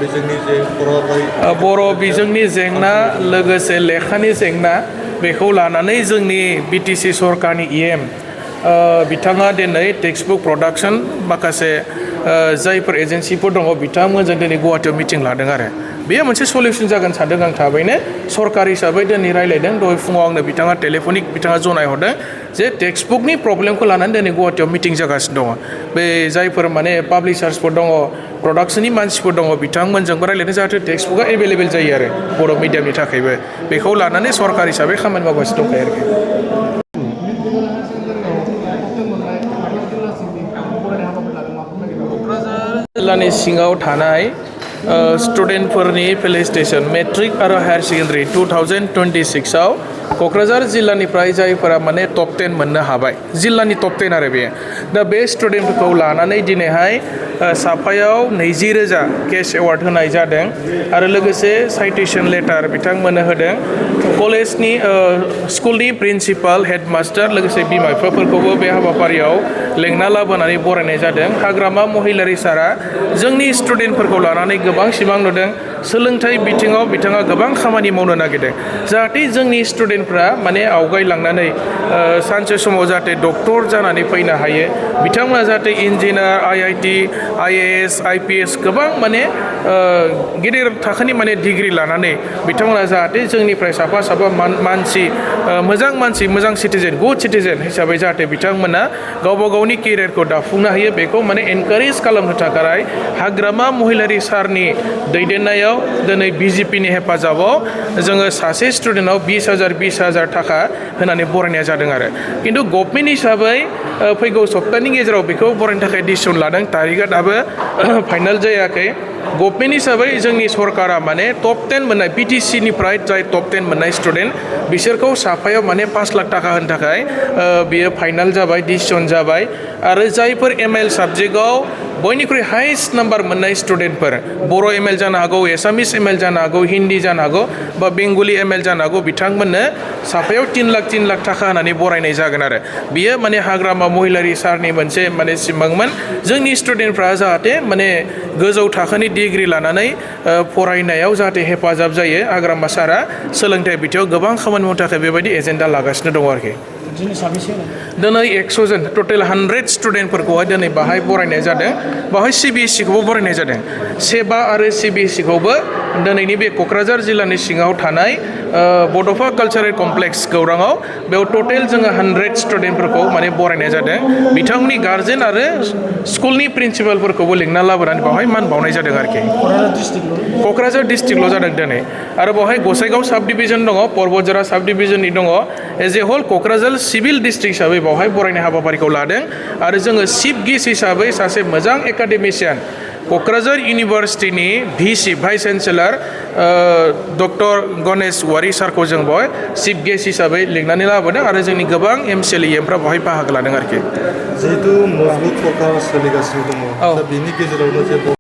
बिजोंनि जे बर' बिजोंनि जेंना लोगोसे लेखानि जेंना बेखौ लानानै जोंनि बिटिसि सरकारनि इएम बिथाङा दिनै टेक्सटबुक प्रडाक्शन माखासे जायफोर एजेन्सिफोर दङ बिथांमोनजों दिनै गुवाहाटियाव मिटिं लादों आरो बेयो मोनसे सलिउसन जागोन सानदों आं थाबैनो सरकार हिसाबै दिनै रायलायदों दहाय फुङाव आंनो बिथाङा टेलिफनिक बिथाङा जनायहरदों जे टेक्सटबुकनि प्रब्लेमखौ लानानै दिनै गुवाहाटियाव मिटिं जागासिनो दङ बे जायफोर माने पाब्लिशार्सफोर दङ प्रडाक्शननि मानसिफोर दङ बिथांमोनजोंबो रायलायदों जाहाथे टेक्सटबुकआ एभेलेबेल जायो आरो बर' मिडियामनि थाखायबो बेखौ लानानै सरकार हिसाबै खामानि मावगासिनो दंखायो आरोखि क'क्राझार जिल्लानि सिङाव थानाय स्टुडेन्टफोरनि फेलिसिटेसन मेट्रिक आरो हायार सेकेन्डारि 2026आव क'क्राझार जिल्लानिफ्राय जायफोरा माने टप 10 मोननो हाबाय जिल्लानि टप 10 आरो बेयो दा बे स्टुडेन्टफोरखौ लानानै दिनैहाय साफायाव 20,000 केश एवार्ड होनाय जादों आरो लोगोसे साइटेसन लेटार बिथांमोननो होदों कलेजनि स्कुलनि प्रिन्सिपाल हेडमास्टार लोगोसे बिमा बिफाफोरखौबो बे हाबाफारियाव लेंना लाबोनानै बरायनाय जादों हाग्रामा महिलारि सारा जोंनि स्टुडेन्टफोरखौ लानानै गोबां सिमां नुदों सोलोंथाइ बिथिङाव बिथाङा गोबां खामानि मावनो नागिरदों जाहाथे जोंनि स्टुडेन्टफ्रा माने आवगायलांनानै सानसे समाव जाहाथे डक्टर जानानै फैनो हायो बिथांमोना जाहाथे इन्जिनियार IIT IAS IPS गोबां माने गिदिर थाखोनि माने डिग्रि लानानै बिथांमोना जाहाथे जोंनिफ्राय साफा मानसि मोजां सिटिजेन गुड सिटिजेन हिसाबै जाहाथे बिथांमोना गावबा गावनि केरियारखौ दाफुंनो हायो बेखौ माने एनकारेज खालामनो थाखाय हाग्रामा महिलारि सारनि दैदेननायाव दिनै BJPनि हेफाजाबाव जोङो सासे स्टुडेन्टआव 20,000 थाखा होनानै बरायनाय जादों आरो खिन्थु गभर्नमेन्ट हिसाबै फैगौ सप्तानि गेजेराव बेखौ बरायनो थाखाय डिसिसन लादों तारिखआ दाबो फाइनाल जायाखै गभर्नमेन्ट हिसाबै जोंनि सरकारा माने टप 10 मोननाय BTCनिफ्राय जाय टप 10 मोननाय स्टुडेन्ट बिसोरखौ साफायाव माने 5 लाख थाखा होनो थाखाय बियो फाइनाल जाबाय डिसिसन जाबाय आरो जायफोर ML साबजेक्टआव बयनिख्रुइ हाइस्ट नाम्बार मोननाय स्टुडेन्टफोर बर' ML जानो हागौ एसामिस ML जानो हागौ हिन्दी जानो हागौ बा बेंगलि ML जानो हागौ बिथांमोननो साफायाव 3 लाख थाखा होनानै बरायनाय जागोन आरो बियो माने हाग्रामा महिलारि सारनि मोनसे माने सिमांमोन जोंनि स्टुडेन्टफ्रा जाहाथे माने गोजौ थाखोनि डिग्रि लानानै फरायनायाव जाहाथे हेफाजाब जायो हाग्रामा सारा सोलोंथाइ बिथिङाव गोबां खामानि मावनो थाखाय बेबायदि एजेन्डा लागासिनो दङ आरोखि दिनै 100 जन टटेल 100 स्टुडेन्टफोरखौहाय दिनै बाहाय बरायनाय जादों बाहाय CBSE खौबो बरायनाय जादों सेबा आरो CBSE खौबो दिनैनि बे क'क्राझार जिल्लानि सिङाव थानाय बड'फा कालचारेल कमप्लेक्स गौराङाव बेयाव टटेल जोङो 100 स्टुडेन्टफोरखौ माने बरायनाय जादों बिथांमोननि गार्जेन आरो स्कुलनि प्रिन्सिपालफोरखौबो लिंना लाबोनानै बावहाय मान बावनाय जादों आरोखि क'क्राझार डिस्ट्रिक्टल' जादों दिनै आरो बावहाय गसाइगाव साब डिभिजन दङ परबतजरा साब डिभिजननि दङ as a whole Kokrajhar civil district हिसाबै बावहाय बरायनाय हाबाफारिखौ लादों आरो जोङो चिफ गेस्ट हिसाबै सासे मोजां एकाडेमिशियान क'क्राझार इउनिभार्सिटिनि VC vice chancellor doctor Ganesh Wary सारखौ जों बेवहाय चिफ गेस्ट हिसाबै लिंनानै लाबोदों आरो जोंनि गोबां MCL EMफ्रा बेवहाय बाहागो लादों आरोखि जिहेतु मजबुत सरकार सोलिगासिनो दङ दा बेनि गेजेरावनो जे